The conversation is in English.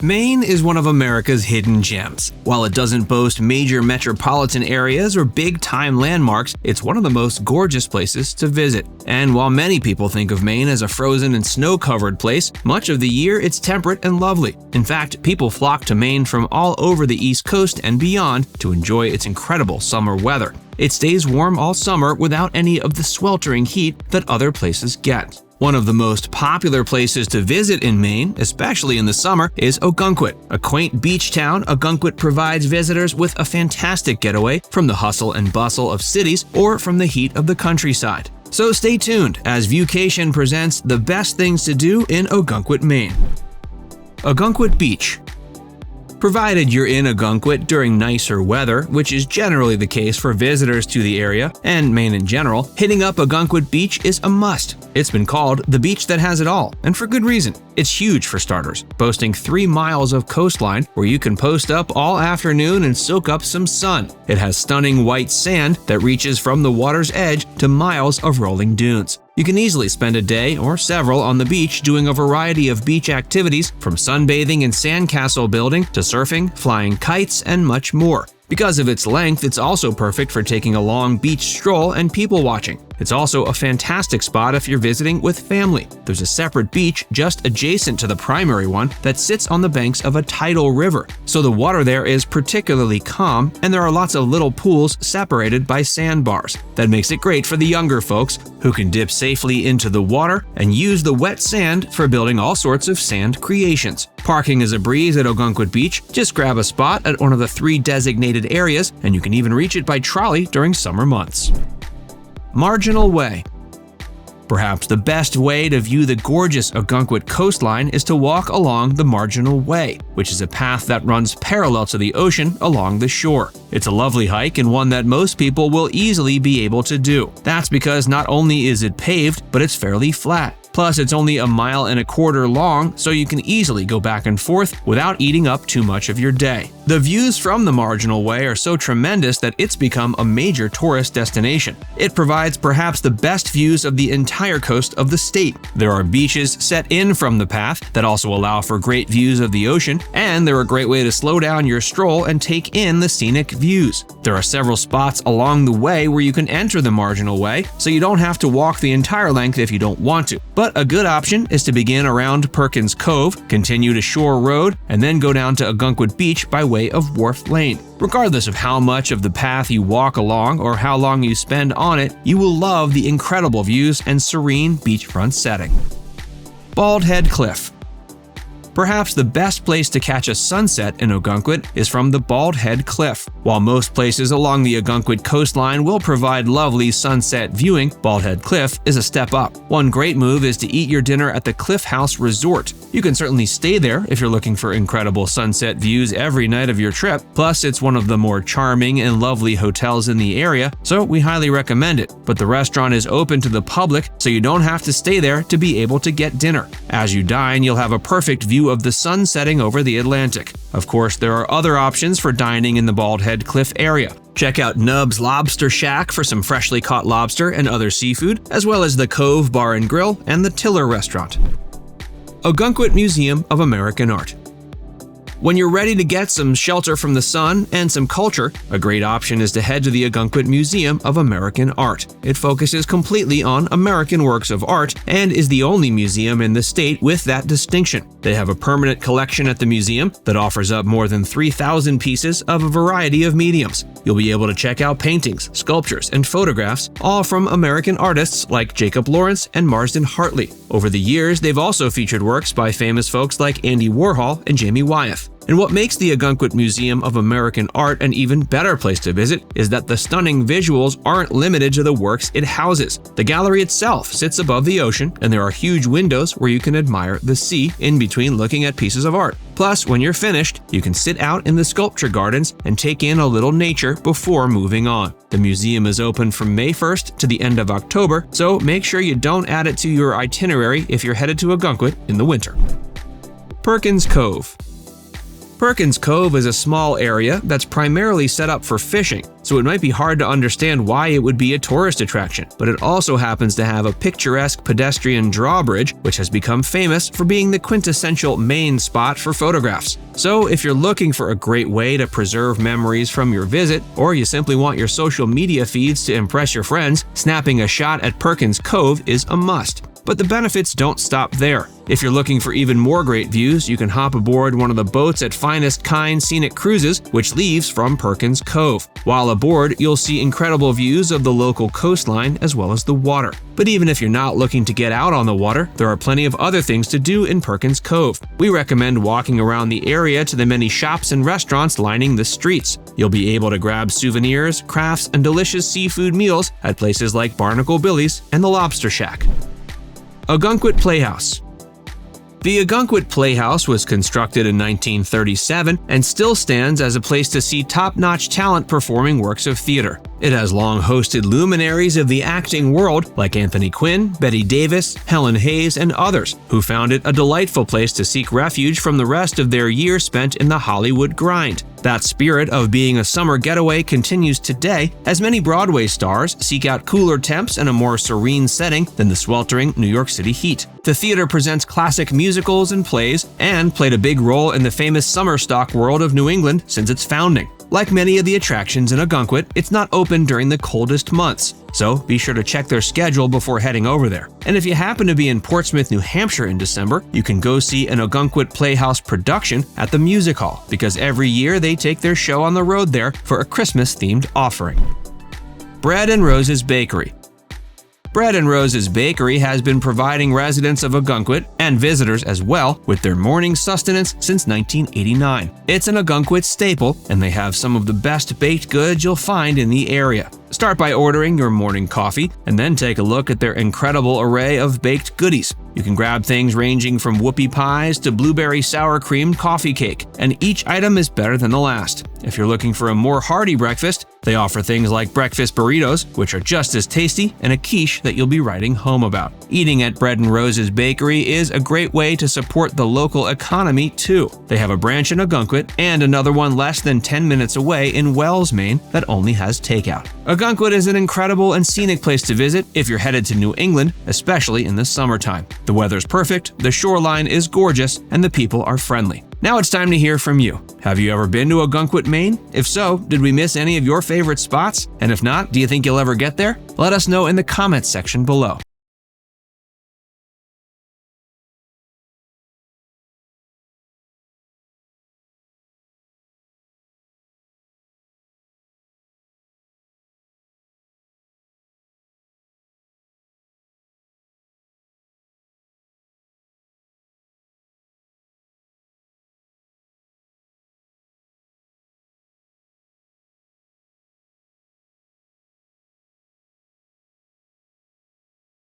Maine is one of America's hidden gems. While it doesn't boast major metropolitan areas or big-time landmarks, it's one of the most gorgeous places to visit. And while many people think of Maine as a frozen and snow-covered place, much of the year it's temperate and lovely. In fact, people flock to Maine from all over the East Coast and beyond to enjoy its incredible summer weather. It stays warm all summer without any of the sweltering heat that other places get. One of the most popular places to visit in Maine, especially in the summer, is Ogunquit. A quaint beach town, Ogunquit provides visitors with a fantastic getaway from the hustle and bustle of cities or from the heat of the countryside. So stay tuned as Viewcation presents the best things to do in Ogunquit, Maine. Ogunquit Beach. Provided you're in Ogunquit during nicer weather, which is generally the case for visitors to the area and Maine in general, hitting up Ogunquit Beach is a must. It's been called the beach that has it all, and for good reason. It's huge for starters, boasting 3 miles of coastline where you can post up all afternoon and soak up some sun. It has stunning white sand that reaches from the water's edge to miles of rolling dunes. You can easily spend a day or several on the beach doing a variety of beach activities, from sunbathing and sandcastle building to surfing, flying kites, and much more. Because of its length, it's also perfect for taking a long beach stroll and people watching. It's also a fantastic spot if you're visiting with family. There's a separate beach just adjacent to the primary one that sits on the banks of a tidal river, so the water there is particularly calm, and there are lots of little pools separated by sandbars. That makes it great for the younger folks who can dip safely into the water and use the wet sand for building all sorts of sand creations. Parking is a breeze at Ogunquit Beach. Just grab a spot at one of the 3 designated areas, and you can even reach it by trolley during summer months. Marginal Way. Perhaps the best way to view the gorgeous Ogunquit coastline is to walk along the Marginal Way, which is a path that runs parallel to the ocean along the shore. It's a lovely hike and one that most people will easily be able to do. That's because not only is it paved, but it's fairly flat. Plus, it's only 1.25 miles long, so you can easily go back and forth without eating up too much of your day. The views from the Marginal Way are so tremendous that it's become a major tourist destination. It provides perhaps the best views of the entire coast of the state. There are beaches set in from the path that also allow for great views of the ocean, and they're a great way to slow down your stroll and take in the scenic views. There are several spots along the way where you can enter the Marginal Way, so you don't have to walk the entire length if you don't want to. But a good option is to begin around Perkins Cove, continue to Shore Road, and then go down to Ogunquit Beach by way of Wharf Lane. Regardless of how much of the path you walk along or how long you spend on it, you will love the incredible views and serene beachfront setting. Bald Head Cliff. Perhaps the best place to catch a sunset in Ogunquit is from the Bald Head Cliff. While most places along the Ogunquit coastline will provide lovely sunset viewing, Bald Head Cliff is a step up. One great move is to eat your dinner at the Cliff House Resort. You can certainly stay there if you're looking for incredible sunset views every night of your trip. Plus, it's one of the more charming and lovely hotels in the area, so we highly recommend it. But the restaurant is open to the public, so you don't have to stay there to be able to get dinner. As you dine, you'll have a perfect view of the sun setting over the Atlantic. Of course, there are other options for dining in the Bald Head Cliff area. Check out Nub's Lobster Shack for some freshly caught lobster and other seafood, as well as the Cove Bar and Grill and the Tiller Restaurant. Ogunquit Museum of American Art. When you're ready to get some shelter from the sun and some culture, a great option is to head to the Ogunquit Museum of American Art. It focuses completely on American works of art and is the only museum in the state with that distinction. They have a permanent collection at the museum that offers up more than 3,000 pieces of a variety of mediums. You'll be able to check out paintings, sculptures, and photographs, all from American artists like Jacob Lawrence and Marsden Hartley. Over the years, they've also featured works by famous folks like Andy Warhol and Jamie Wyeth. And what makes the Ogunquit Museum of American Art an even better place to visit is that the stunning visuals aren't limited to the works it houses. The gallery itself sits above the ocean, and there are huge windows where you can admire the sea in between looking at pieces of art. Plus, when you're finished, you can sit out in the sculpture gardens and take in a little nature before moving on. The museum is open from May 1st to the end of October, so make sure you don't add it to your itinerary if you're headed to Ogunquit in the winter. Perkins Cove. Perkins Cove is a small area that's primarily set up for fishing, so it might be hard to understand why it would be a tourist attraction, but it also happens to have a picturesque pedestrian drawbridge, which has become famous for being the quintessential Maine spot for photographs. So if you're looking for a great way to preserve memories from your visit, or you simply want your social media feeds to impress your friends, snapping a shot at Perkins Cove is a must. But the benefits don't stop there. If you're looking for even more great views, you can hop aboard one of the boats at Finest Kind Scenic Cruises, which leaves from Perkins Cove. While aboard, you'll see incredible views of the local coastline as well as the water. But even if you're not looking to get out on the water, there are plenty of other things to do in Perkins Cove. We recommend walking around the area to the many shops and restaurants lining the streets. You'll be able to grab souvenirs, crafts, and delicious seafood meals at places like Barnacle Billy's and the Lobster Shack. Ogunquit Playhouse. The Ogunquit Playhouse was constructed in 1937 and still stands as a place to see top-notch talent performing works of theater. It has long hosted luminaries of the acting world like Anthony Quinn, Bette Davis, Helen Hayes, and others, who found it a delightful place to seek refuge from the rest of their year spent in the Hollywood grind. That spirit of being a summer getaway continues today as many Broadway stars seek out cooler temps and a more serene setting than the sweltering New York City heat. The theater presents classic musicals and plays and played a big role in the famous summer stock world of New England since its founding. Like many of the attractions in Ogunquit, it's not open during the coldest months, so be sure to check their schedule before heading over there. And if you happen to be in Portsmouth, New Hampshire in December, you can go see an Ogunquit Playhouse production at the Music Hall, because every year they take their show on the road there for a Christmas-themed offering. Bread and Rose's Bakery. Bread and Rose's Bakery has been providing residents of Ogunquit, and visitors as well, with their morning sustenance since 1989. It's an Ogunquit staple, and they have some of the best baked goods you'll find in the area. Start by ordering your morning coffee, and then take a look at their incredible array of baked goodies. You can grab things ranging from whoopie pies to blueberry sour cream coffee cake, and each item is better than the last. If you're looking for a more hearty breakfast, they offer things like breakfast burritos, which are just as tasty, and a quiche that you'll be writing home about. Eating at Bread and Rose's Bakery is a great way to support the local economy too. They have a branch in Ogunquit and another one less than 10 minutes away in Wells, Maine that only has takeout. Ogunquit is an incredible and scenic place to visit if you're headed to New England, especially in the summertime. The weather's perfect, the shoreline is gorgeous, and the people are friendly. Now it's time to hear from you. Have you ever been to Ogunquit, Maine? If so, did we miss any of your favorite spots? And if not, do you think you'll ever get there? Let us know in the comments section below.